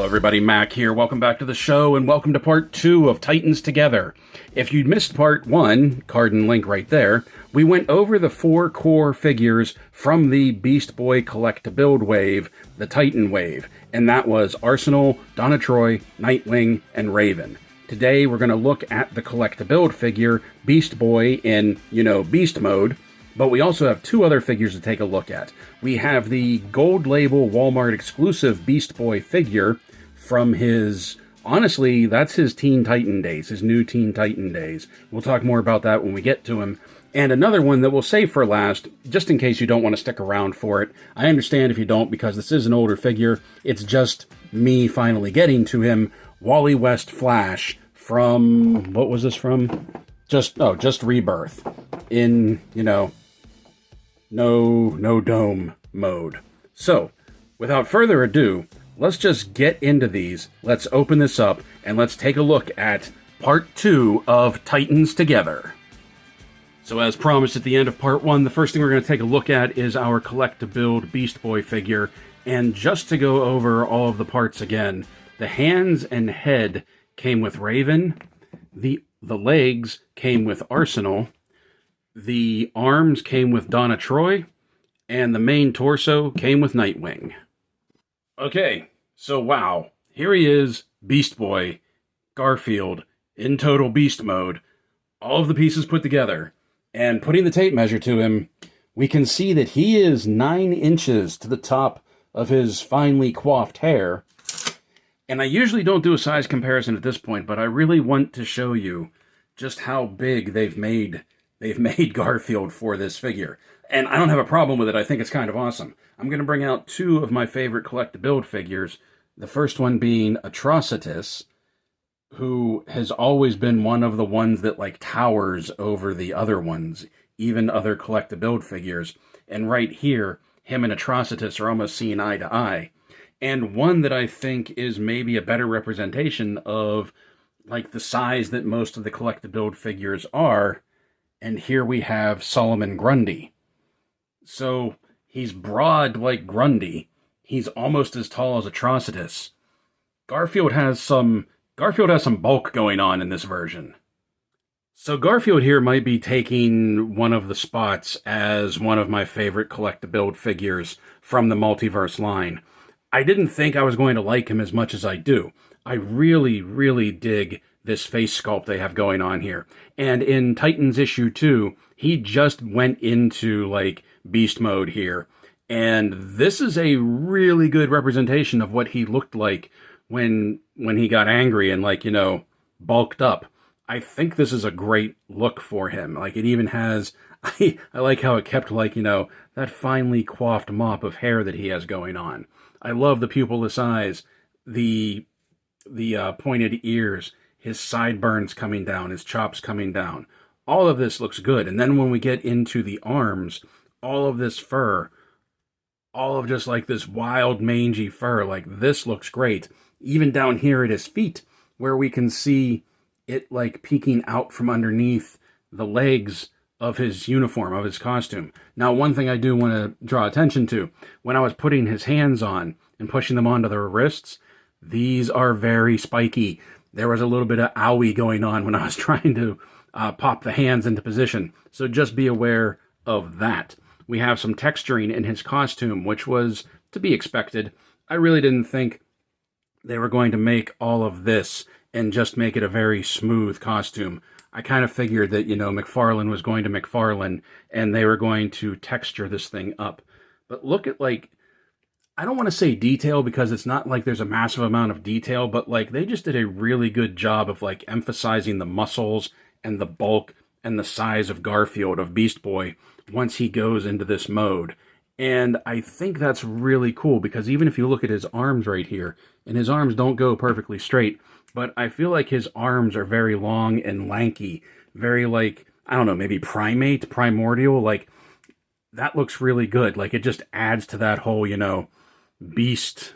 Everybody, Mac here. Welcome back to the show, and welcome to part 2 of Titans Together. If you missed part 1, card and link right there, we went over the 4 core figures from the Beast Boy collect-to-build wave, the Titan wave, and that was Arsenal, Donna Troy, Nightwing, and Raven. Today, we're going to look at the collect-to-build figure, Beast Boy in, beast mode, but we also have 2 other figures to take a look at. We have the gold label Walmart exclusive Beast Boy figure from his, honestly, that's his Teen Titan days, his new Teen Titan days. We'll talk more about that when we get to him. And another one that we'll save for last, just in case you don't want to stick around for it. I understand if you don't, because this is an older figure. It's just me finally getting to him. Wally West Flash from, what was this from? Just Rebirth. In, no dome mode. So, without further ado, let's just get into these. Let's open this up, and let's take a look at part 2 of Titans Together. So as promised at the end of part 1, the first thing we're going to take a look at is our collect-to-build Beast Boy figure. And just to go over all of the parts again, the hands and head came with Raven, the legs came with Arsenal, the arms came with Donna Troy, and the main torso came with Nightwing. Okay, so wow, here he is, Beast Boy, Garfield, in total beast mode, all of the pieces put together, and putting the tape measure to him, we can see that he is 9 inches to the top of his finely coiffed hair. And I usually don't do a size comparison at this point, but I really want to show you just how big they've made Garfield for this figure. And I don't have a problem with it. I think it's kind of awesome. I'm going to bring out 2 of my favorite collect-to-build figures. The first one being Atrocitus, who has always been one of the ones that towers over the other ones, even other collect-to-build figures. And right here, him and Atrocitus are almost seeing eye to eye. And one that I think is maybe a better representation of the size that most of the collect-to-build figures are. And here we have Solomon Grundy. So he's broad like Grundy. He's almost as tall as Atrocitus. Garfield has some bulk going on in this version. So Garfield here might be taking one of the spots as one of my favorite collect-to-build figures from the Multiverse line. I didn't think I was going to like him as much as I do. I really, really dig this face sculpt they have going on here. And in Titans issue 2, he just went into beast mode here. And this is a really good representation of what he looked like when he got angry and bulked up. I think this is a great look for him. It even has, I like how it kept that finely coiffed mop of hair that he has going on. I love the pupilless eyes, the pointed ears, his sideburns coming down, his chops coming down. All of this looks good. And then when we get into the arms, all of this fur, all of just this wild mangy fur, this looks great. Even down here at his feet, where we can see it peeking out from underneath the legs of his uniform, of his costume. Now, one thing I do want to draw attention to, when I was putting his hands on and pushing them onto the wrists, these are very spiky. There was a little bit of owie going on when I was trying to pop the hands into position. So just be aware of that. We have some texturing in his costume, which was to be expected. I really didn't think they were going to make all of this and just make it a very smooth costume. I kind of figured that, McFarlane was going to McFarlane and they were going to texture this thing up. But look at I don't want to say detail because it's not there's a massive amount of detail, but they just did a really good job of emphasizing the muscles and the bulk and the size of Garfield, of Beast Boy, once he goes into this mode. And I think that's really cool because even if you look at his arms right here, and his arms don't go perfectly straight, but I feel his arms are very long and lanky, very I don't know, maybe primordial, that looks really good. It just adds to that whole, beast,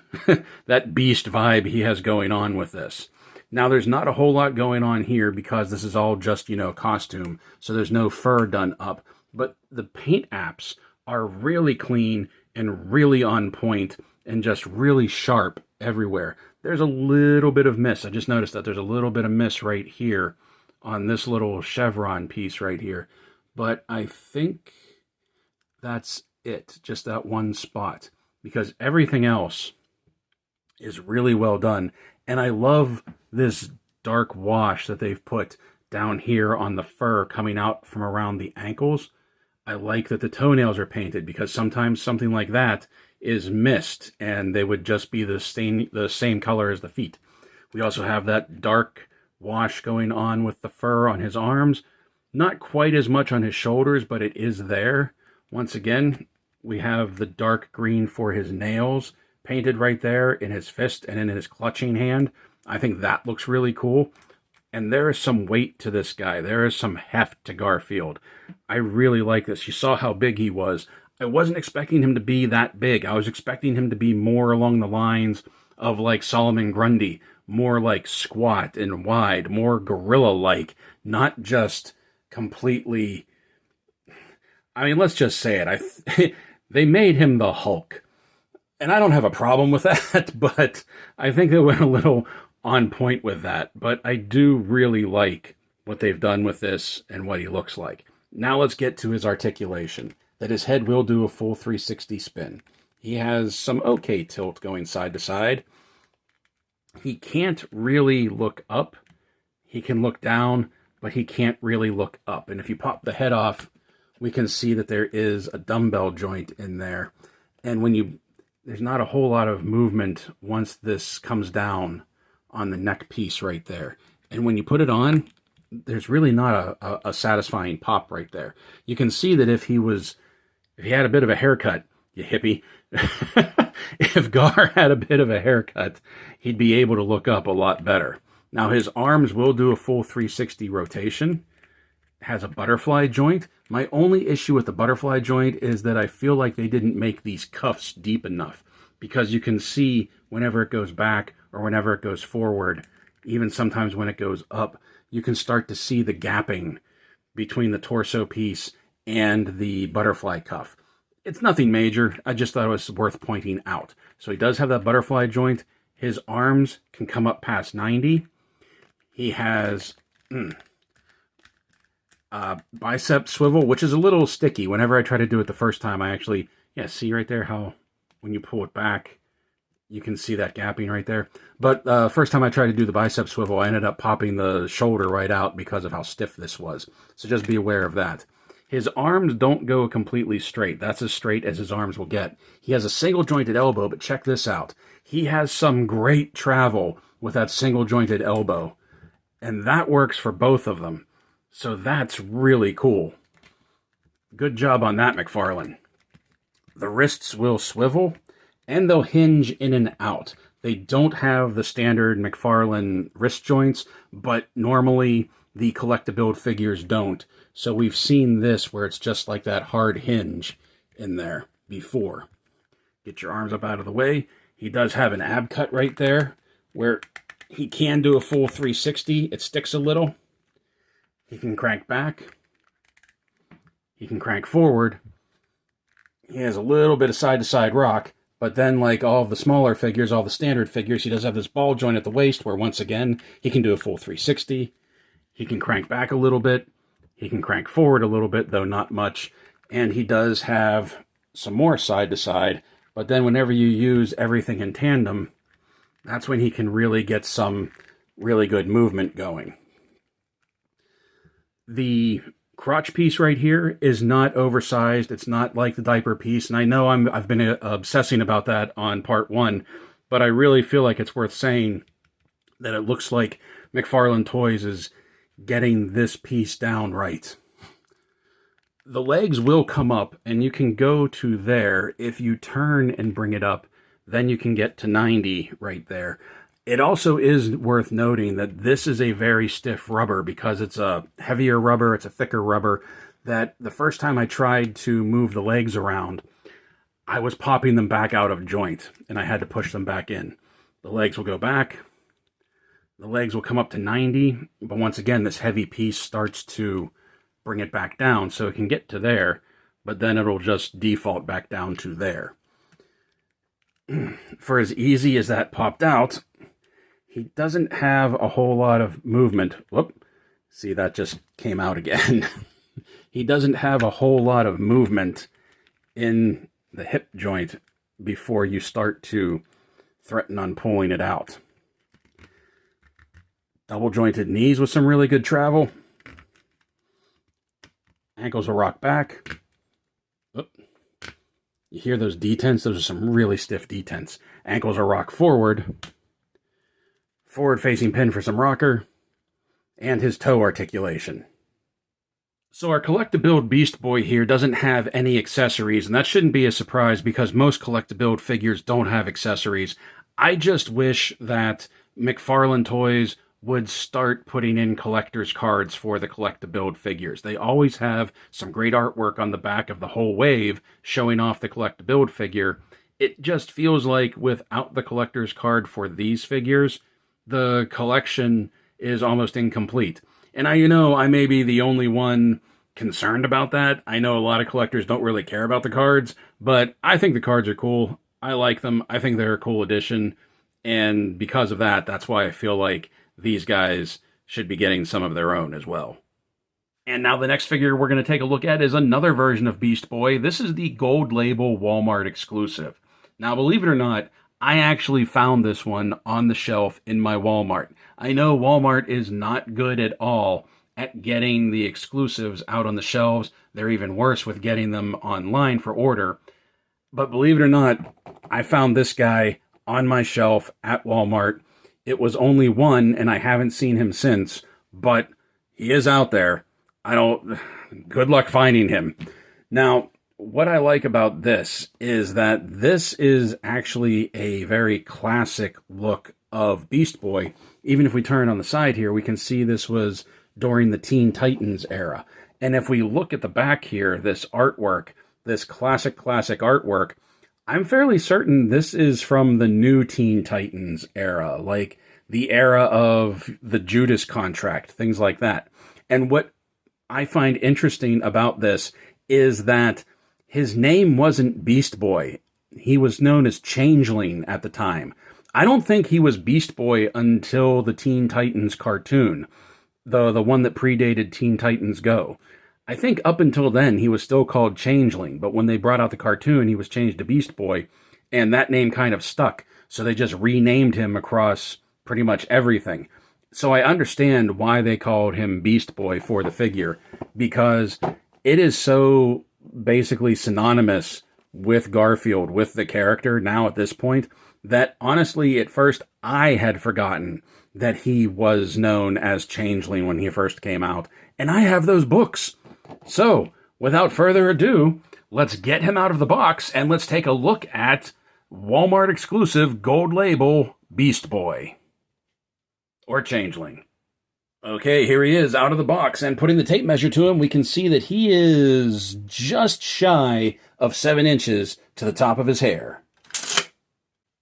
that beast vibe he has going on with this. Now, there's not a whole lot going on here because this is all just, costume, so there's no fur done up. But the paint apps are really clean and really on point and just really sharp everywhere. there's a little bit of miss. I just noticed that there's a little bit of miss right here on this little chevron piece right here. But I think that's it, just that one spot, because everything else is really well done. And I love this dark wash that they've put down here on the fur coming out from around the ankles. I like that the toenails are painted, because sometimes something like that is missed and they would just be the same color as the feet. We also have that dark wash going on with the fur on his arms. Not quite as much on his shoulders, but it is there. Once again, we have the dark green for his nails painted right there in his fist and in his clutching hand. I think that looks really cool. And there is some weight to this guy. There is some heft to Garfield. I really like this. You saw how big he was. I wasn't expecting him to be that big. I was expecting him to be more along the lines of like Solomon Grundy, more like squat and wide, more gorilla-like, not just completely... I mean, let's just say it. They made him the Hulk. And I don't have a problem with that, but I think they went a little on point with that. But I do really like what they've done with this and what he looks like. Now let's get to his articulation. That his head will do a full 360 spin. He has some okay tilt going side to side. He can't really look up. He can look down, but he can't really look up. And if you pop the head off, we can see that there is a dumbbell joint in there. And there's not a whole lot of movement once this comes down on the neck piece right there. And when you put it on, there's really not a satisfying pop right there. You can see that if he had a bit of a haircut, you hippie, if Gar had a bit of a haircut, he'd be able to look up a lot better. Now his arms will do a full 360 rotation. It has a butterfly joint. My only issue with the butterfly joint is that I feel like they didn't make these cuffs deep enough, because you can see whenever it goes back or whenever it goes forward, even sometimes when it goes up, you can start to see the gapping between the torso piece and the butterfly cuff. It's nothing major. I just thought it was worth pointing out. So he does have that butterfly joint. His arms can come up past 90. He has bicep swivel, which is a little sticky. Whenever I try to do it the first time, I actually, see right there how when you pull it back, you can see that gapping right there. But first time I tried to do the bicep swivel, I ended up popping the shoulder right out because of how stiff this was. So just be aware of that. His arms don't go completely straight. That's as straight as his arms will get. He has a single jointed elbow, but check this out. He has some great travel with that single jointed elbow. And that works for both of them. So that's really cool. Good job on that, McFarlane. The wrists will swivel, and they'll hinge in and out. They don't have the standard McFarlane wrist joints, but normally the collect-to-build figures don't. So we've seen this where it's just like that hard hinge in there before. Get your arms up out of the way. He does have an ab cut right there where he can do a full 360. It sticks a little. He can crank back. He can crank forward. He has a little bit of side-to-side rock. But then, like all of the smaller figures, all the standard figures, he does have this ball joint at the waist where, once again, he can do a full 360. He can crank back a little bit. He can crank forward a little bit, though not much. And he does have some more side-to-side. But then whenever you use everything in tandem, that's when he can really get some really good movement going. The crotch piece right here is not oversized. It's not like the diaper piece. And I know I've been obsessing about that on part 1, but I really feel like it's worth saying that it looks like McFarlane Toys is getting this piece down right. The legs will come up, and you can go to there. If you turn and bring it up, then you can get to 90 right there. It also is worth noting that this is a very stiff rubber because it's a heavier rubber, it's a thicker rubber, that the first time I tried to move the legs around, I was popping them back out of joint, and I had to push them back in. The legs will go back, the legs will come up to 90, but once again, this heavy piece starts to bring it back down, so it can get to there, but then it'll just default back down to there. For as easy as that popped out, he doesn't have a whole lot of movement. Whoop. See, that just came out again. He doesn't have a whole lot of movement in the hip joint before you start to threaten on pulling it out. Double jointed knees with some really good travel. Ankles will rock back. Oop. You hear those detents? Those are some really stiff detents. Ankles will rock forward. Forward facing pin for some rocker. And his toe articulation. So our collect-to-build Beast Boy here doesn't have any accessories, and that shouldn't be a surprise because most collect-to-build figures don't have accessories. I just wish that McFarlane Toys would start putting in collector's cards for the collect-to-build figures. They always have some great artwork on the back of the whole wave showing off the collect-to-build figure. It just feels like without the collector's card for these figures, the collection is almost incomplete. And I may be the only one concerned about that. I know a lot of collectors don't really care about the cards, but I think the cards are cool. I like them. I think they're a cool addition. And because of that, that's why I feel like these guys should be getting some of their own as well. And now the next figure we're going to take a look at is another version of Beast Boy. This is the gold label Walmart exclusive. Now, believe it or not, I actually found this one on the shelf in my Walmart. I know Walmart is not good at all at getting the exclusives out on the shelves. They're even worse with getting them online for order. But believe it or not, I found this guy on my shelf at Walmart. It was only one, and I haven't seen him since, but he is out there. Good luck finding him. Now, what I like about this is that this is actually a very classic look of Beast Boy. Even if we turn on the side here, we can see this was during the Teen Titans era. And if we look at the back here, this artwork, this classic artwork, I'm fairly certain this is from the new Teen Titans era, like the era of the Judas Contract, things like that. And what I find interesting about this is that his name wasn't Beast Boy. He was known as Changeling at the time. I don't think he was Beast Boy until the Teen Titans cartoon, the one that predated Teen Titans Go. I think up until then he was still called Changeling, but when they brought out the cartoon, he was changed to Beast Boy, and that name kind of stuck, so they just renamed him across pretty much everything. So I understand why they called him Beast Boy for the figure, because it is so basically synonymous with Garfield, with the character now at this point, that honestly at first I had forgotten that he was known as Changeling when he first came out, and I have those books. So without further ado, let's get him out of the box and let's take a look at Walmart exclusive gold label Beast Boy or Changeling. Okay, here he is out of the box, and putting the tape measure to him, we can see that he is just shy of 7 inches to the top of his hair.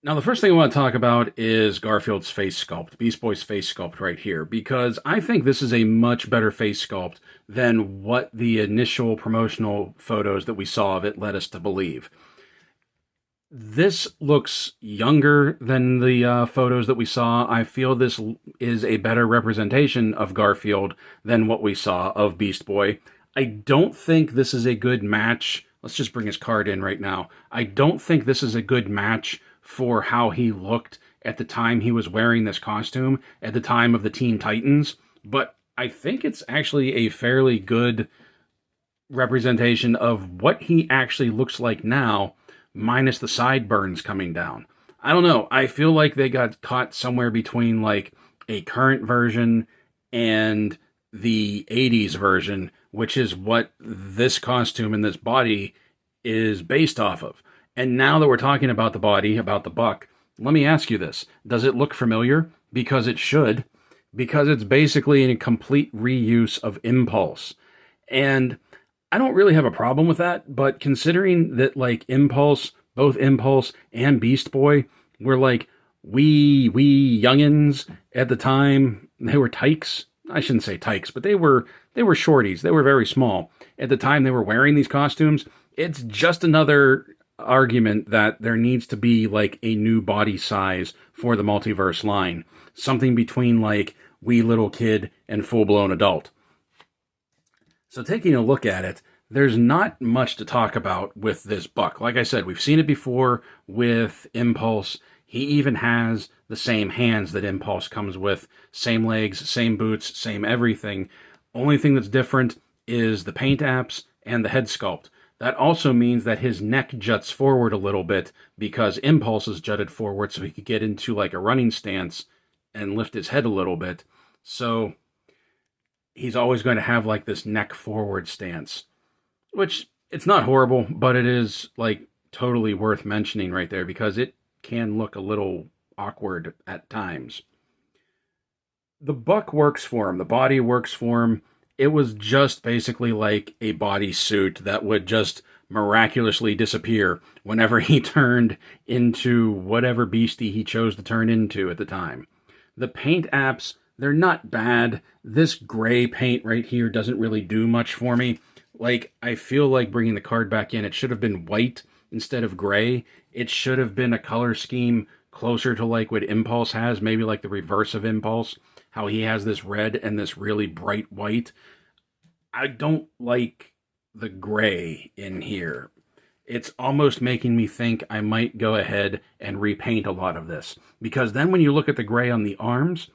Now, the first thing I want to talk about is Garfield's face sculpt, Beast Boy's face sculpt right here, because I think this is a much better face sculpt than what the initial promotional photos that we saw of it led us to believe. This looks younger than the photos that we saw. I feel this is a better representation of Garfield than what we saw of Beast Boy. I don't think this is a good match. Let's just bring his card in right now. I don't think this is a good match for how he looked at the time he was wearing this costume, at the time of the Teen Titans. But I think it's actually a fairly good representation of what he actually looks like now, minus the sideburns coming down. I don't know. I feel like they got caught somewhere between like a current version and the 80s version, which is what this costume and this body is based off of. And now that we're talking about the body, about the buck, let me ask you this. Does it look familiar? Because it should. Because it's basically a complete reuse of Impulse. And I don't really have a problem with that, but considering that like Impulse, both Impulse and Beast Boy were like wee youngins at the time, they were tykes. I shouldn't say tykes, but they were shorties. They were very small. At the time they were wearing these costumes, it's just another argument that there needs to be like a new body size for the Multiverse line. Something between like wee little kid and full-blown adult. So taking a look at it, there's not much to talk about with this buck. Like I said, we've seen it before with Impulse. He even has the same hands that Impulse comes with. Same legs, same boots, same everything. Only thing that's different is the paint apps and the head sculpt. That also means that his neck juts forward a little bit because Impulse is jutted forward so he could get into like a running stance and lift his head a little bit. So he's always going to have like this neck forward stance, which it's not horrible, but it is like totally worth mentioning right there because it can look a little awkward at times. The buck works for him. The body works for him. It was just basically like a bodysuit that would just miraculously disappear whenever he turned into whatever beastie he chose to turn into at the time. The paint apps, they're not bad. This gray paint right here doesn't really do much for me. Like, I feel like bringing the card back in, it should have been white instead of gray. It should have been a color scheme closer to like what Impulse has, maybe like the reverse of Impulse, how he has this red and this really bright white. I don't like the gray in here. It's almost making me think I might go ahead and repaint a lot of this. Because then when you look at the gray on the arms,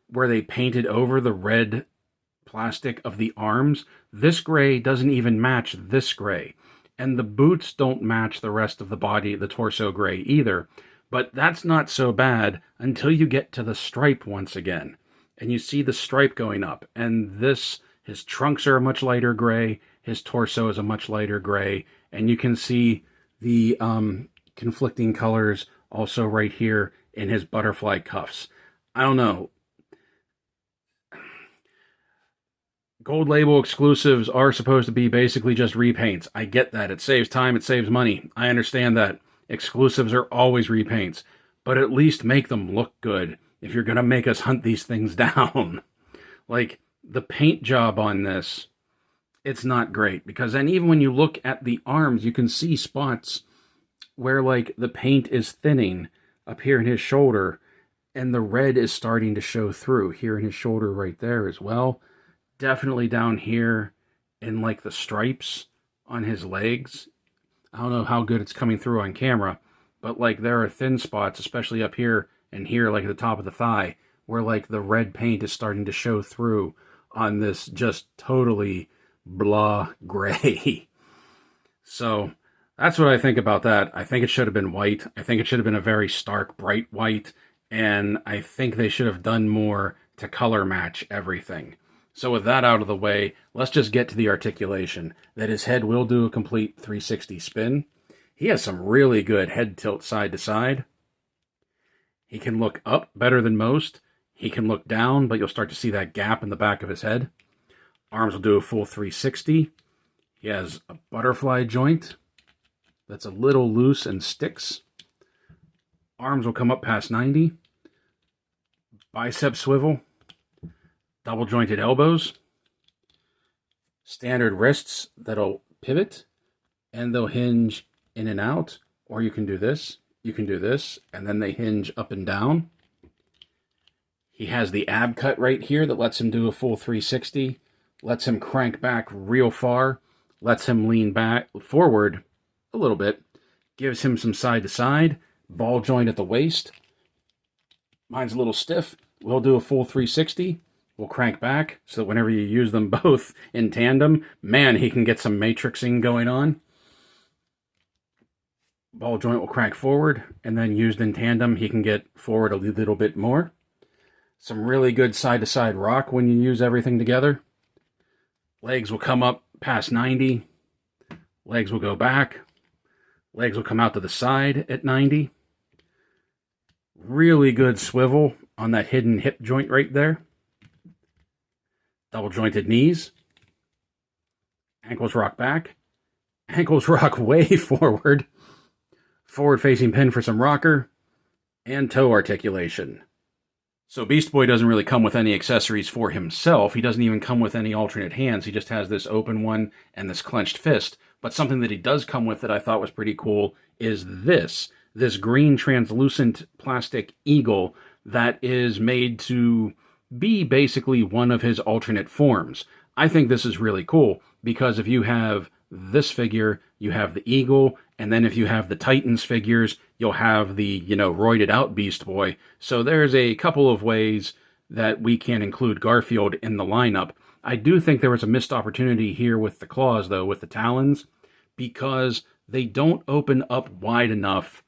where they painted over the red plastic of the arms, this gray doesn't even match this gray. And the boots don't match the rest of the body, the torso gray either. But that's not so bad until you get to the stripe once again. And you see the stripe going up. And this, his trunks are a much lighter gray. His torso is a much lighter gray. And you can see the conflicting colors also right here in his butterfly cuffs. I don't know. Gold label exclusives are supposed to be basically just repaints. I get that. It saves time, it saves money. I understand that. Exclusives are always repaints. But at least make them look good if you're going to make us hunt these things down. Like, the paint job on this, it's not great. Because then even when you look at the arms, you can see spots where, like, the paint is thinning up here in his shoulder. And the red is starting to show through here in his shoulder right there as well. Definitely down here in like the stripes on his legs. I don't know how good it's coming through on camera, but like there are thin spots, especially up here and here, like at the top of the thigh, where like the red paint is starting to show through on this just totally blah gray. So that's what I think about that. I think it should have been white. I think it should have been a very stark, bright white, and I think they should have done more to color match everything. So with that out of the way, let's just get to the articulation. That his head will do a complete 360 spin. He has some really good head tilt side to side. He can look up better than most. He can look down, but you'll start to see that gap in the back of his head. Arms will do a full 360. He has a butterfly joint that's a little loose and sticks. Arms will come up past 90. Bicep swivel. Double jointed elbows, standard wrists that'll pivot, and they'll hinge in and out, or you can do this, and then they hinge up and down. He has the ab cut right here that lets him do a full 360, lets him crank back real far, lets him lean back forward a little bit, gives him some side to side, ball joint at the waist. Mine's a little stiff. We'll do a full 360. We'll crank back so that whenever you use them both in tandem, man, he can get some matrixing going on. Ball joint will crank forward, and then used in tandem, he can get forward a little bit more. Some really good side-to-side rock when you use everything together. Legs will come up past 90. Legs will go back. Legs will come out to the side at 90. Really good swivel on that hidden hip joint right there. Double jointed knees. Ankles rock back. Ankles rock way forward. Forward facing pin for some rocker. And toe articulation. So Beast Boy doesn't really come with any accessories for himself. He doesn't even come with any alternate hands. He just has this open one and this clenched fist. But something that he does come with that I thought was pretty cool is this green translucent plastic eagle that is made to be basically one of his alternate forms. I think this is really cool because if you have this figure, you have the eagle, and then if you have the Titans figures, you'll have the, roided out Beast Boy. So there's a couple of ways that we can include Garfield in the lineup. I do think there was a missed opportunity here with the claws, though, with the talons, because they don't open up wide enough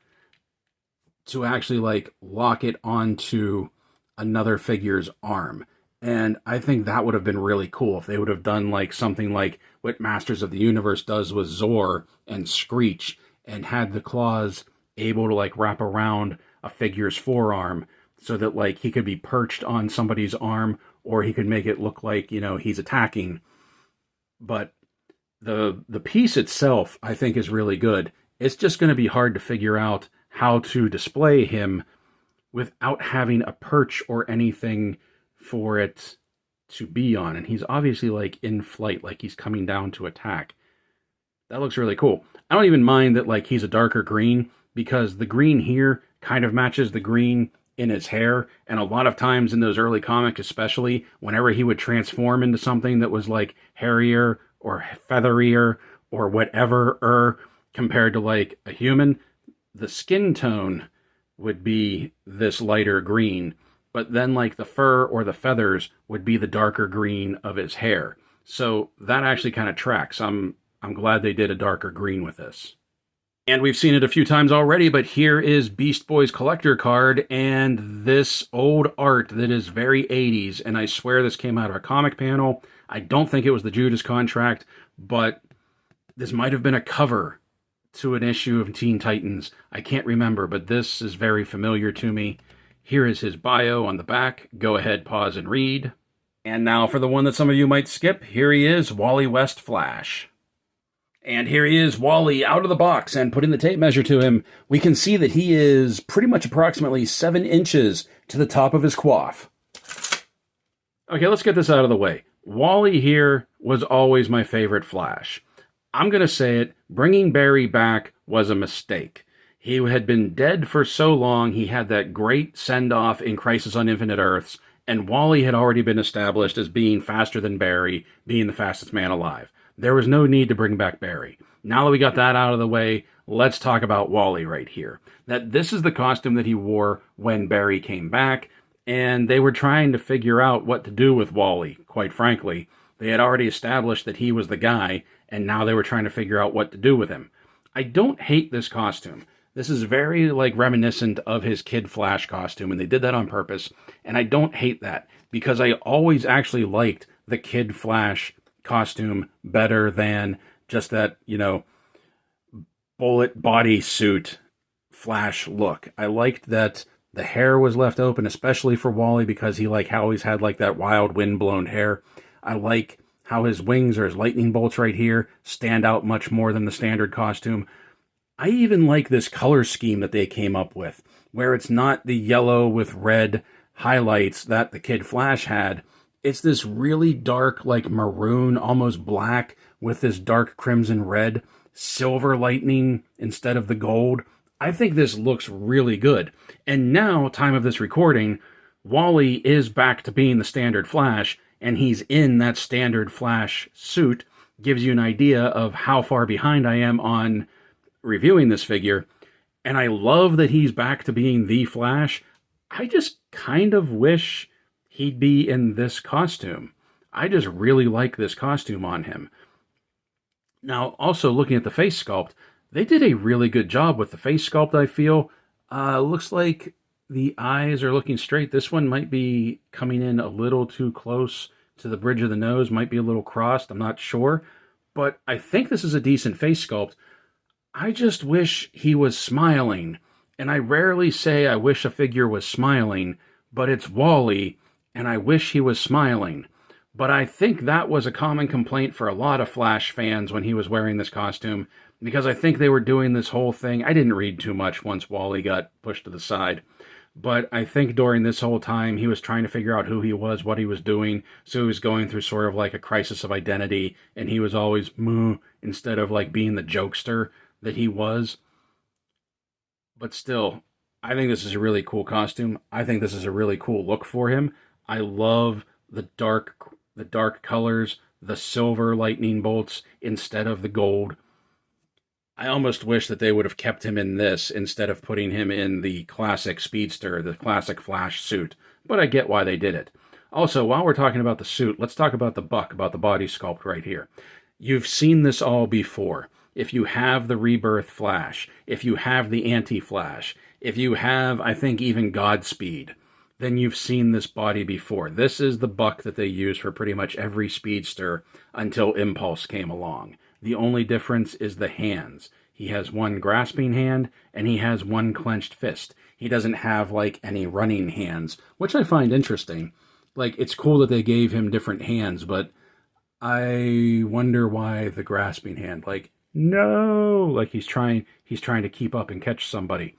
to actually, lock it onto another figure's arm. And I think that would have been really cool if they would have done something like what Masters of the Universe does with Zor and Screech, and had the claws able to wrap around a figure's forearm so that he could be perched on somebody's arm, or he could make it look like, he's attacking. But the piece itself, I think, is really good. It's just going to be hard to figure out how to display him without having a perch or anything for it to be on. And he's obviously in flight, he's coming down to attack. That looks really cool. I don't even mind that he's a darker green, because the green here kind of matches the green in his hair. And a lot of times in those early comics, especially, whenever he would transform into something that was hairier or featherier or whatever compared to a human, the skin tone would be this lighter green. But then the fur or the feathers would be the darker green of his hair. So that actually kind of tracks. I'm glad they did a darker green with this. And we've seen it a few times already, but here is Beast Boy's collector card and this old art that is very 80s. And I swear this came out of a comic panel. I don't think it was the Judas Contract, but this might have been a cover to an issue of Teen Titans. I can't remember, but this is very familiar to me. Here is his bio on the back. Go ahead, pause, and read. And now for the one that some of you might skip, here he is, Wally West Flash. And here he is, Wally, out of the box, and putting the tape measure to him, we can see that he is pretty much approximately 7 inches to the top of his coif. Okay, let's get this out of the way. Wally here was always my favorite Flash. I'm going to say it, bringing Barry back was a mistake. He had been dead for so long, he had that great send-off in Crisis on Infinite Earths, and Wally had already been established as being faster than Barry, being the fastest man alive. There was no need to bring back Barry. Now that we got that out of the way, let's talk about Wally right here. That this is the costume that he wore when Barry came back, and they were trying to figure out what to do with Wally, quite frankly. They had already established that he was the guy, and now they were trying to figure out what to do with him. I don't hate this costume. This is very reminiscent of his Kid Flash costume, and they did that on purpose, and I don't hate that, because I always actually liked the Kid Flash costume better than just that, bullet bodysuit Flash look. I liked that the hair was left open, especially for Wally, because he always had that wild wind-blown hair. I like how his wings or his lightning bolts right here stand out much more than the standard costume. I even like this color scheme that they came up with, where it's not the yellow with red highlights that the Kid Flash had. It's this really dark, maroon, almost black, with this dark crimson red, silver lightning instead of the gold. I think this looks really good. And now, time of this recording, Wally is back to being the standard Flash, and he's in that standard Flash suit. Gives you an idea of how far behind I am on reviewing this figure. And I love that he's back to being the Flash. I just kind of wish he'd be in this costume. I just really like this costume on him. Now, also looking at the face sculpt, they did a really good job with the face sculpt, I feel. Looks like the eyes are looking straight. This one might be coming in a little too close to the bridge of the nose, might be a little crossed, I'm not sure. But I think this is a decent face sculpt. I just wish he was smiling. And I rarely say I wish a figure was smiling, but it's Wally, and I wish he was smiling. But I think that was a common complaint for a lot of Flash fans when he was wearing this costume, because I think they were doing this whole thing. I didn't read too much once Wally got pushed to the side. But I think during this whole time, he was trying to figure out who he was, what he was doing. So he was going through sort of like a crisis of identity, and he was always moo instead of like being the jokester that he was. But still, I think this is a really cool costume. I think this is a really cool look for him. I love the dark colors, the silver lightning bolts instead of the gold. I almost wish that they would have kept him in this instead of putting him in the classic Speedster, the classic Flash suit. But I get why they did it. Also, while we're talking about the suit, let's talk about the buck, about the body sculpt right here. You've seen this all before. If you have the Rebirth Flash, if you have the Anti-Flash, if you have, I think, even Godspeed, then you've seen this body before. This is the buck that they use for pretty much every Speedster until Impulse came along. The only difference is the hands. He has one grasping hand, and he has one clenched fist. He doesn't have, like, any running hands, which I find interesting. Like, it's cool that they gave him different hands, but I wonder why the grasping hand. Like, no! Like, he's trying to keep up and catch somebody.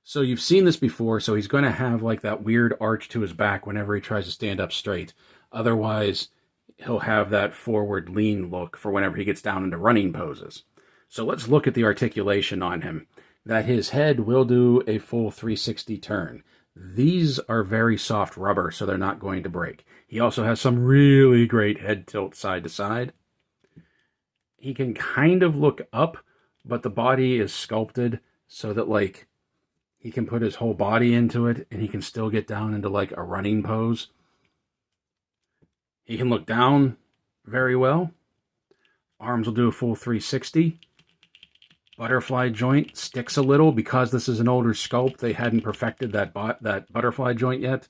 So you've seen this before, so he's going to have, like, that weird arch to his back whenever he tries to stand up straight. Otherwise, he'll have that forward lean look for whenever he gets down into running poses. So let's look at the articulation on him. That his head will do a full 360 turn. These are very soft rubber, so they're not going to break. He also has some really great head tilt side to side. He can kind of look up, but the body is sculpted so that, like, he can put his whole body into it, and he can still get down into, like, a running pose. He can look down very well. Arms will do a full 360. Butterfly joint sticks a little because this is an older sculpt. They hadn't perfected that butterfly joint yet.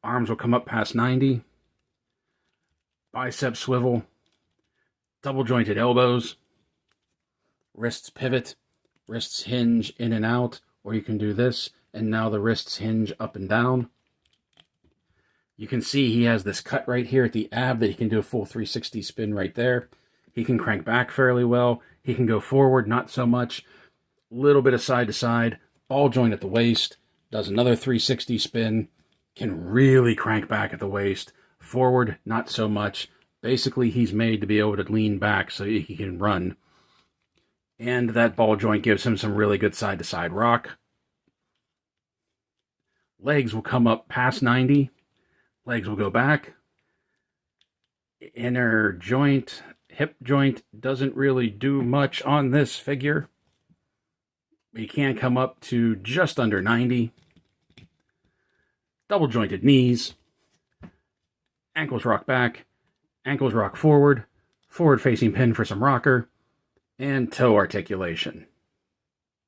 Arms will come up past 90. Bicep swivel. Double jointed elbows. Wrists pivot. Wrists hinge in and out. Or you can do this, and now the wrists hinge up and down. You can see he has this cut right here at the ab that he can do a full 360 spin right there. He can crank back fairly well. He can go forward, not so much. Little bit of side to side. Ball joint at the waist. Does another 360 spin. Can really crank back at the waist. Forward, not so much. Basically, he's made to be able to lean back so he can run. And that ball joint gives him some really good side to side rock. Legs will come up past 90. Legs will go back. Inner joint, hip joint doesn't really do much on this figure. He can come up to just under 90. Double jointed knees. Ankles rock back. Ankles rock forward. Forward facing pin for some rocker. And toe articulation.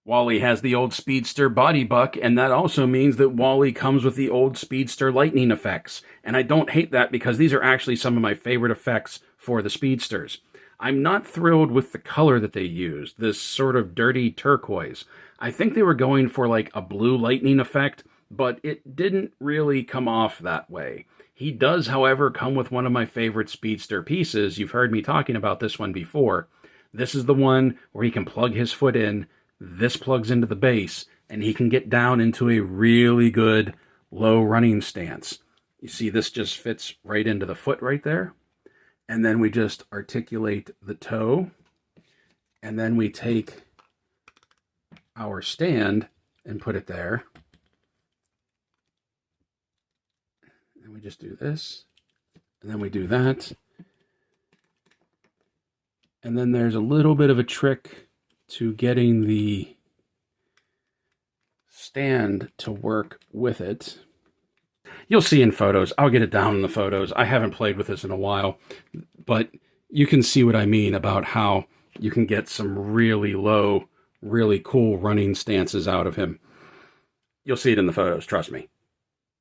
Wally has the old Speedster body buck, and that also means that Wally comes with the old Speedster lightning effects. And I don't hate that because these are actually some of my favorite effects for the Speedsters. I'm not thrilled with the color that they used, this sort of dirty turquoise. I think they were going for like a blue lightning effect, but it didn't really come off that way. He does, however, come with one of my favorite Speedster pieces. You've heard me talking about this one before. This is the one where he can plug his foot in. This plugs into the base, and he can get down into a really good low running stance. You see, this just fits right into the foot right there. And then we just articulate the toe. And then we take our stand and put it there. And we just do this. And then we do that. And then there's a little bit of a trick to getting the stand to work with it. You'll see in photos. I'll get it down in the photos. I haven't played with this in a while, but you can see what I mean about how you can get some really low, really cool running stances out of him. You'll see it in the photos, trust me.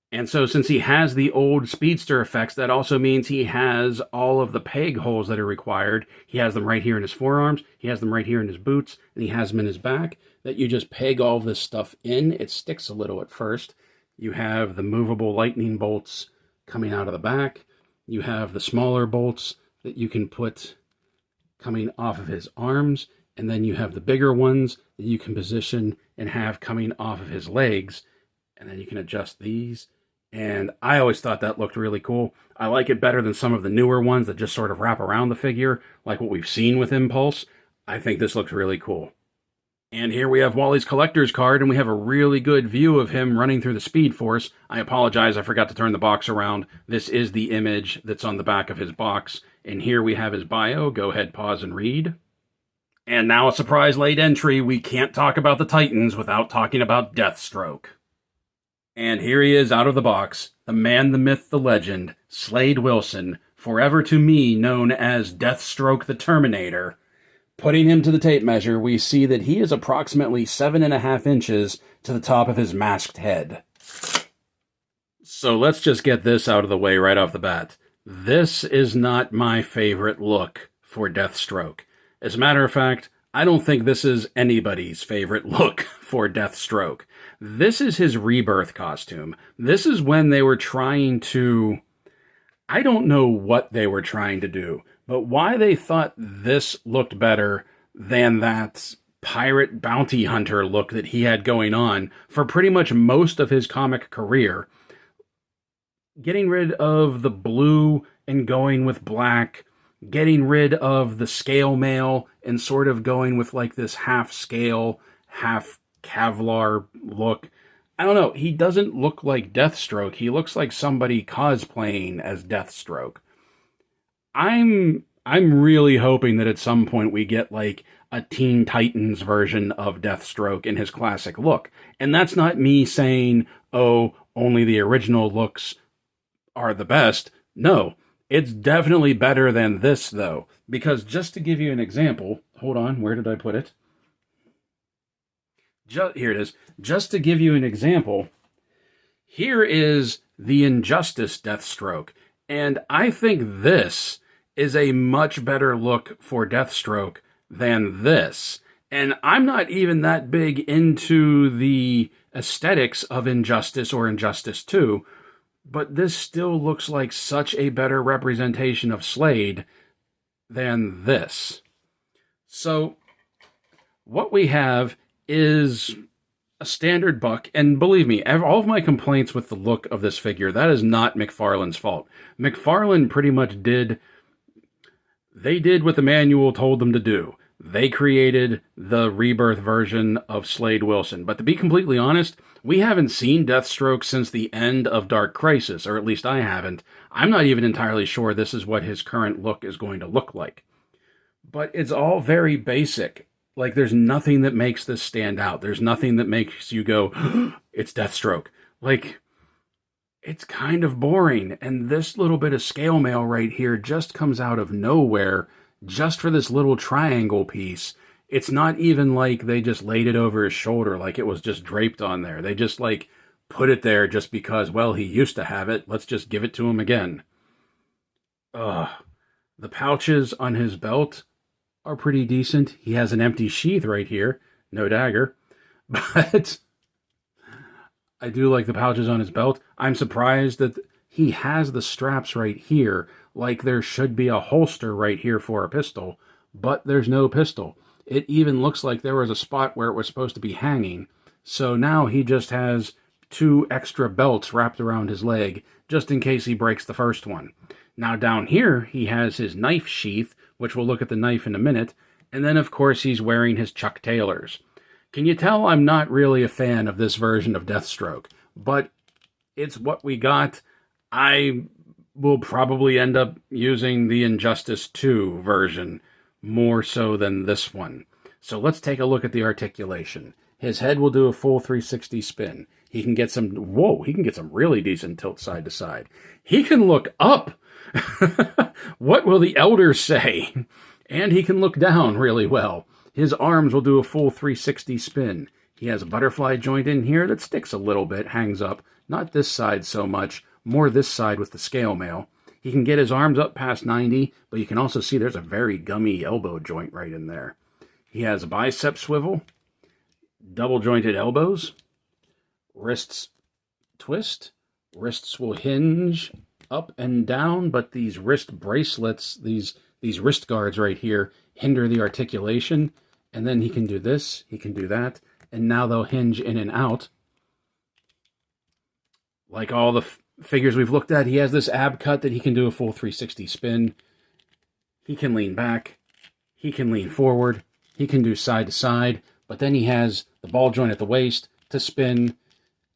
And so since he has the old Speedster effects, that also means he has all of the peg holes that are required. He has them right here in his forearms, he has them right here in his boots, and he has them in his back, that you just peg all this stuff in. It sticks a little at first. You have the movable lightning bolts coming out of the back. You have the smaller bolts that you can put coming off of his arms. and then you have the bigger ones that you can position and have coming off of his legs, and then you can adjust these. And I always thought that looked really cool. I like it better than some of the newer ones that just sort of wrap around the figure, like what we've seen with Impulse. I think this looks really cool. And here we have Wally's collector's card, and we have a really good view of him running through the Speed Force. I apologize, I forgot to turn the box around. This is the image that's on the back of his box. And here we have his bio. Go ahead, pause, and read. And now a surprise late entry. We can't talk about the Titans without talking about Deathstroke. And here he is out of the box. The man, the myth, the legend, Slade Wilson, forever to me known as Deathstroke the Terminator. Putting him to the tape measure, we see that he is approximately 7.5 inches to the top of his masked head. So let's just get this out of the way right off the bat. This is not my favorite look for Deathstroke. As a matter of fact, I don't think this is anybody's favorite look for Deathstroke. This is his rebirth costume. This is when they were trying to... I don't know what they were trying to do, but why they thought this looked better than that pirate bounty hunter look that he had going on for pretty much most of his comic career. Getting rid of the blue and going with black, getting rid of the scale mail and sort of going with like this half scale, half Kevlar look. I don't know, he doesn't look like Deathstroke. He looks like somebody cosplaying as Deathstroke. I'm really hoping that at some point we get like a Teen Titans version of Deathstroke in his classic look. And that's not me saying, oh, only the original looks are the best. No, it's definitely better than this though. Because just to give you an example, hold on, where did I put it? Here it is. Just to give you an example, here is the Injustice Deathstroke. And I think this is a much better look for Deathstroke than this. And I'm not even that big into the aesthetics of Injustice or Injustice 2, but this still looks like such a better representation of Slade than this. So, what we have is a standard buck, and believe me, all of my complaints with the look of this figure, that is not McFarlane's fault. McFarlane pretty much did what the manual told them to do. They created the rebirth version of Slade Wilson. But to be completely honest, we haven't seen Deathstroke since the end of Dark Crisis, or at least I haven't. I'm not even entirely sure this is what his current look is going to look like. But it's all very basic. Like, there's nothing that makes this stand out. There's nothing that makes you go, it's Deathstroke. Like, it's kind of boring. And this little bit of scale mail right here just comes out of nowhere just for this little triangle piece. It's not even like they just laid it over his shoulder like it was just draped on there. They just, like, put it there just because, well, he used to have it. Let's just give it to him again. The pouches on his belt are pretty decent. He has an empty sheath right here. No dagger. But I do like the pouches on his belt. I'm surprised that he has the straps right here. Like there should be a holster right here for a pistol. But there's no pistol. It even looks like there was a spot where it was supposed to be hanging. So now he just has 2 extra belts wrapped around his leg, just in case he breaks the first one. Now down here, he has his knife sheath, which we'll look at the knife in a minute, and then of course he's wearing his Chuck Taylors. Can you tell I'm not really a fan of this version of Deathstroke? But it's what we got. I will probably end up using the Injustice 2 version more so than this one. So let's take a look at the articulation. His head will do a full 360 spin. He can get some, he can get some really decent tilt side to side. He can look up. What will the elders say? And he can look down really well. His arms will do a full 360 spin. He has a butterfly joint in here that sticks a little bit, hangs up. Not this side so much, more this side with the scale mail. He can get his arms up past 90, but you can also see there's a very gummy elbow joint right in there. He has a bicep swivel, double jointed elbows, wrists twist, wrists will hinge up and down, but these wrist bracelets, these wrist guards right here hinder the articulation. And then he can do this, he can do that, and now they'll hinge in and out. Like all the figures we've looked at, he has this ab cut that he can do a full 360 spin. He can lean back, he can lean forward, he can do side to side, but then he has the ball joint at the waist to spin,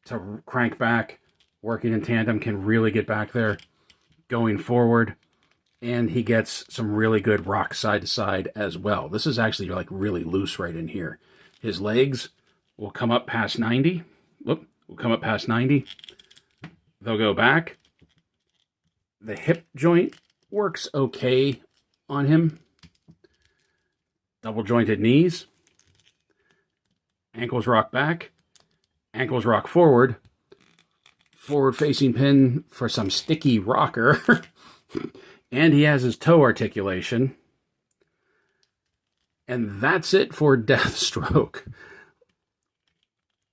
to crank back, working in tandem, can really get back there, going forward, and he gets some really good rock side to side as well. This is actually like really loose right in here. His legs will come up past 90. Whoop, will come up past 90. They'll go back. The hip joint works okay on him. Double jointed knees. Ankles rock back. Ankles rock forward. Forward facing pin for some sticky rocker. And he has his toe articulation. And that's it for Deathstroke.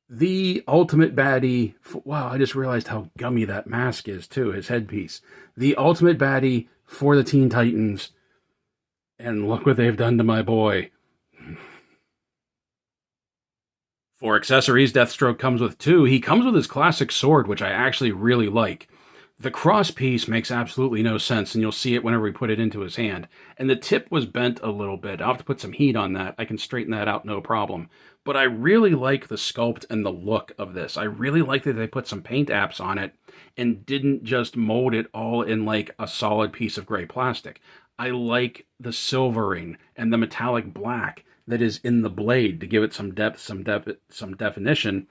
The ultimate baddie. Wow, I just realized how gummy that mask is too, his headpiece. The ultimate baddie for the Teen Titans. And look what they've done to my boy. For accessories, Deathstroke comes with two. He comes with his classic sword, which I actually really like. The cross piece makes absolutely no sense, and you'll see it whenever we put it into his hand. And the tip was bent a little bit. I'll have to put some heat on that. I can straighten that out, no problem. But I really like the sculpt and the look of this. I really like that they put some paint apps on it and didn't just mold it all in like a solid piece of gray plastic. I like the silvering and the metallic black that is in the blade to give it some depth, some definition.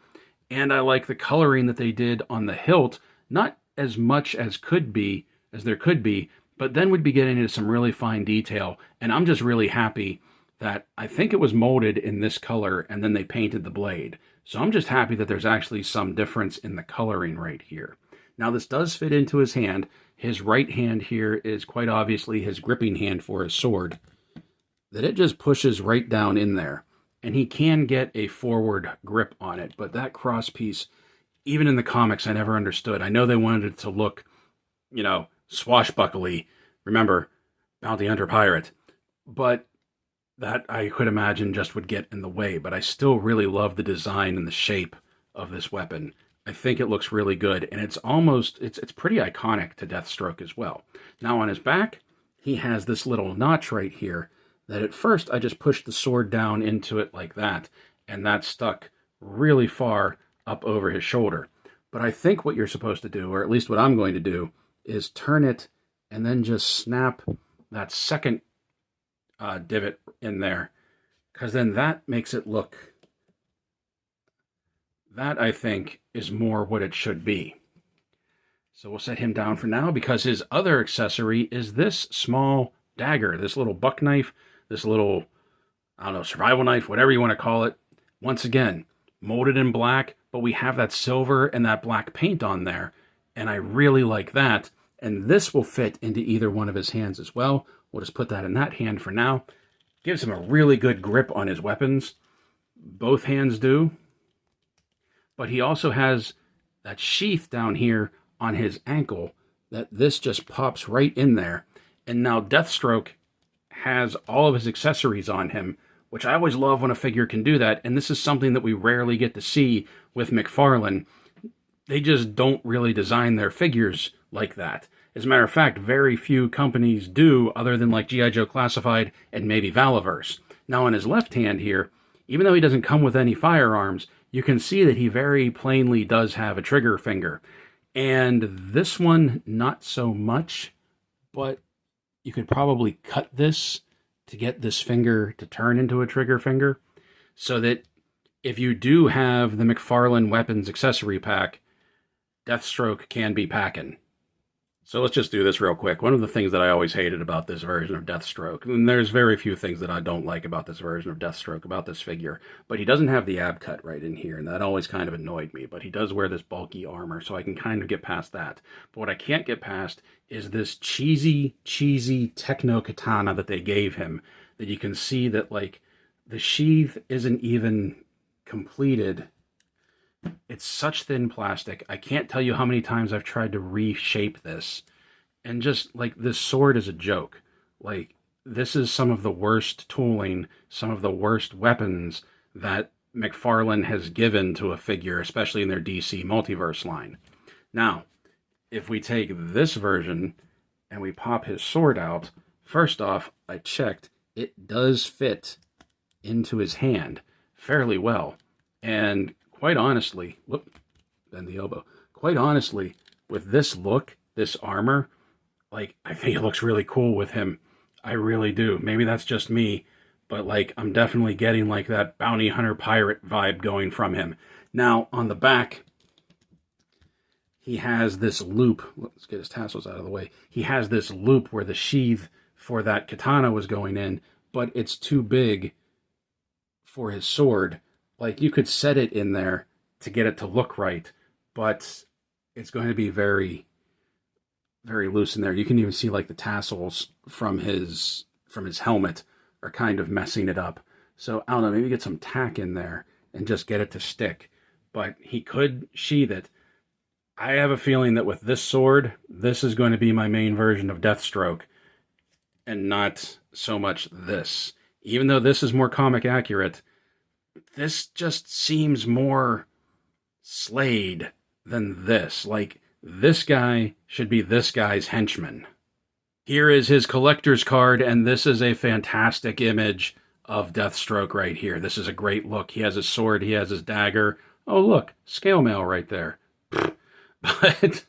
And I like the coloring that they did on the hilt, not as much as there could be, but then we'd be getting into some really fine detail. And I'm just really happy that I think it was molded in this color and then they painted the blade. So I'm just happy that there's actually some difference in the coloring right here. Now this does fit into his hand. His right hand here is quite obviously his gripping hand for his sword, that it just pushes right down in there. And he can get a forward grip on it, but that cross piece, even in the comics, I never understood. I know they wanted it to look, you know, swashbuckly. Remember, bounty hunter pirate. But that I could imagine just would get in the way. But I still really love the design and the shape of this weapon. I think it looks really good. And it's pretty iconic to Deathstroke as well. Now on his back, he has this little notch right here that at first I just pushed the sword down into it like that. And that stuck really far up over his shoulder. But I think what you're supposed to do, or at least what I'm going to do, is turn it and then just snap that second divot in there, because then that makes it look, that I think is more what it should be. So we'll set him down for now, because his other accessory is this small dagger, this little buck knife, this little, I don't know, survival knife, whatever you want to call it. Once again, molded in black, but we have that silver and that black paint on there, and I really like that. And this will fit into either one of his hands as well. We'll just put that in that hand for now. Gives him a really good grip on his weapons. Both hands do. But he also has that sheath down here on his ankle that this just pops right in there. And now Deathstroke has all of his accessories on him, which I always love when a figure can do that. And this is something that we rarely get to see with McFarlane. They just don't really design their figures like that. As a matter of fact, very few companies do, other than like G.I. Joe Classified and maybe Valiverse. Now on his left hand here, even though he doesn't come with any firearms, you can see that he very plainly does have a trigger finger. And this one, not so much, but you could probably cut this to get this finger to turn into a trigger finger, so that if you do have the McFarlane Weapons accessory pack, Deathstroke can be packing. So let's just do this real quick. One of the things that I always hated about this version of Deathstroke, and there's very few things that I don't like about this version of Deathstroke, about this figure, but he doesn't have the ab cut right in here, and that always kind of annoyed me. But he does wear this bulky armor, so I can kind of get past that. But what I can't get past is this cheesy techno katana that they gave him, that you can see that, like, the sheath isn't even completed. It's such thin plastic. I can't tell you how many times I've tried to reshape this. And just, like, this sword is a joke. Like, this is some of the worst tooling, some of the worst weapons that McFarlane has given to a figure, especially in their DC Multiverse line. Now, if we take this version and we pop his sword out, first off, I checked, it does fit into his hand fairly well. And quite honestly, bend the elbow. Quite honestly, with this look, this armor, like, I think it looks really cool with him. I really do. Maybe that's just me, but like, I'm definitely getting like that bounty hunter pirate vibe going from him. Now, on the back, he has this loop. Let's get his tassels out of the way. He has this loop where the sheath for that katana was going in, but it's too big for his sword. Like, you could set it in there to get it to look right, but it's going to be very, very loose in there. You can even see like the tassels from his helmet are kind of messing it up. So I don't know, maybe get some tack in there and just get it to stick. But he could sheath it. I have a feeling that with this sword, this is going to be my main version of Deathstroke, and not so much this. Even though this is more comic accurate, this just seems more Slade than this. Like, this guy should be this guy's henchman. Here is his collector's card, and this is a fantastic image of Deathstroke right here. This is a great look. He has his sword, he has his dagger. Oh, look, scale mail right there. But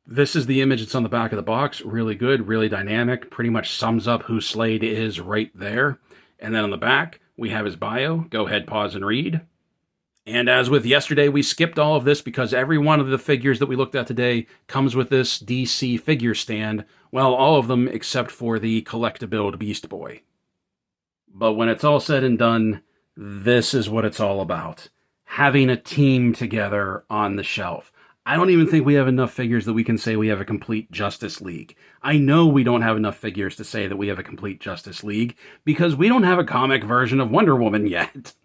this is the image that's on the back of the box. Really good, really dynamic. Pretty much sums up who Slade is right there. And then on the back, we have his bio. Go ahead, pause, and read. And as with yesterday, we skipped all of this because every one of the figures that we looked at today comes with this DC figure stand. Well, all of them except for the collect-to-build Beast Boy. But when it's all said and done, this is what it's all about. Having a team together on the shelf. I don't even think we have enough figures that we can say we have a complete Justice League. I know we don't have enough figures to say that we have a complete Justice League because we don't have a comic version of Wonder Woman yet.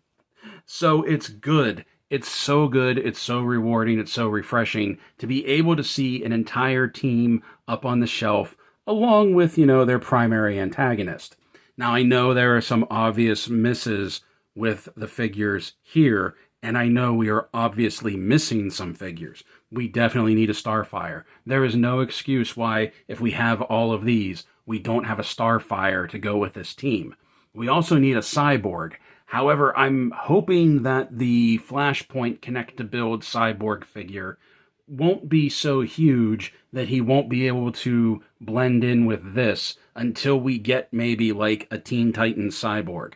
So it's good. It's so good. It's so rewarding. It's so refreshing to be able to see an entire team up on the shelf along with, their primary antagonist. Now, I know there are some obvious misses with the figures here, and I know we are obviously missing some figures. We definitely need a Starfire. There is no excuse why, if we have all of these, we don't have a Starfire to go with this team. We also need a Cyborg. However, I'm hoping that the Flashpoint Connect-to-Build Cyborg figure won't be so huge that he won't be able to blend in with this until we get maybe like a Teen Titans Cyborg.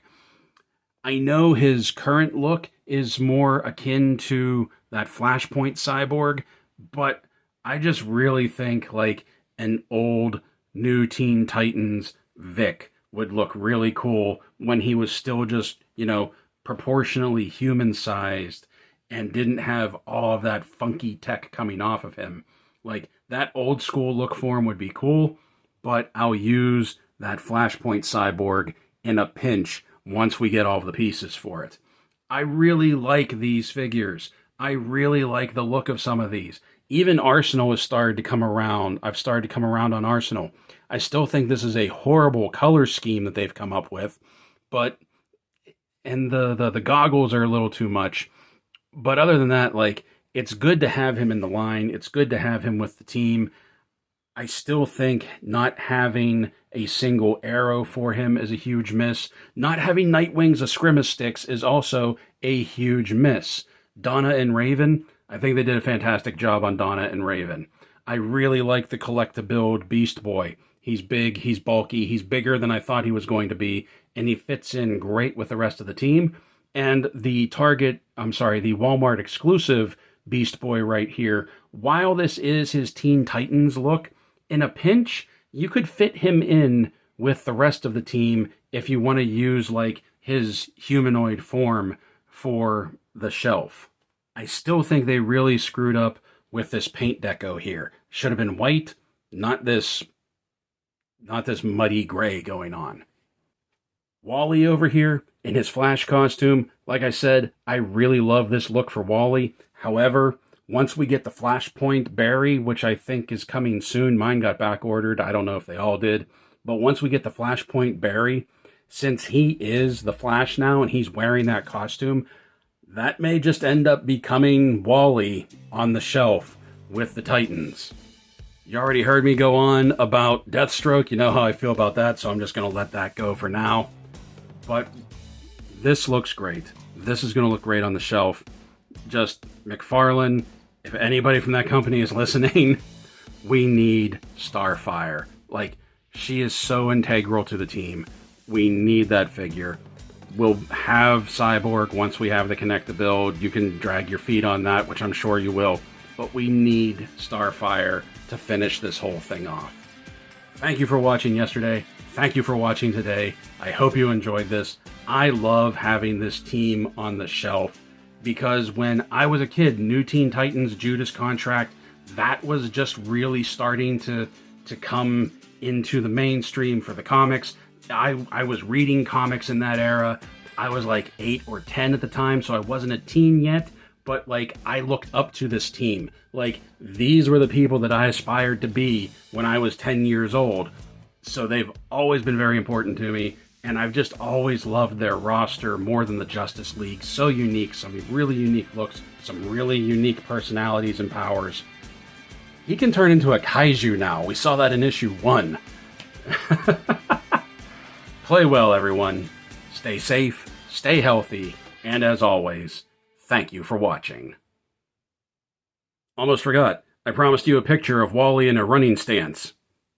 I know his current look is more akin to that Flashpoint Cyborg, but I just really think like an old new Teen Titans Vic would look really cool when he was still just, proportionally human-sized and didn't have all of that funky tech coming off of him. Like, that old school look for him would be cool, but I'll use that Flashpoint Cyborg in a pinch once we get all of the pieces for it. I really like these figures. I really like the look of some of these. Even Arsenal has started to come around. I've started to come around on Arsenal. I still think this is a horrible color scheme that they've come up with, and the goggles are a little too much. But other than that, like, it's good to have him in the line. It's good to have him with the team. I still think not having a single arrow for him is a huge miss. Not having Nightwing's Eskrima sticks is also a huge miss. Donna and Raven, I think they did a fantastic job on Donna and Raven. I really like the collect-to-build Beast Boy. He's big, he's bulky, he's bigger than I thought he was going to be, and he fits in great with the rest of the team. And the Walmart exclusive Beast Boy right here, while this is his Teen Titans look, in a pinch, you could fit him in with the rest of the team if you want to use like his humanoid form for the shelf. I still think they really screwed up with this paint deco here. Should have been white, not this muddy gray going on. Wally over here in his Flash costume, like I said, I really love this look for Wally. However, once we get the Flashpoint Barry, which I think is coming soon, mine got back ordered. I don't know if they all did, but once we get the Flashpoint Barry, since he is the Flash now and he's wearing that costume, that may just end up becoming Wally on the shelf with the Titans. You already heard me go on about Deathstroke. You know how I feel about that, so I'm just going to let that go for now. But this looks great. This is going to look great on the shelf. Just McFarlane, if anybody from that company is listening, we need Starfire. Like, she is so integral to the team. We need that figure. We'll have Cyborg once we have the Connect the Build. You can drag your feet on that, which I'm sure you will. But we need Starfire to finish this whole thing off. Thank you for watching yesterday. Thank you for watching today. I hope you enjoyed this. I love having this team on the shelf because when I was a kid, New Teen Titans, Judas Contract, that was just really starting to come into the mainstream for the comics. I was reading comics in that era. I was like 8 or 10 at the time, so I wasn't a teen yet, but like I looked up to this team. Like, these were the people that I aspired to be when I was 10 years old. So they've always been very important to me, and I've just always loved their roster more than the Justice League. So unique, some really unique looks, some really unique personalities and powers. He can turn into a kaiju now. We saw that in issue 1. Play well, everyone. Stay safe, stay healthy, and as always, thank you for watching. Almost forgot. I promised you a picture of Wally in a running stance.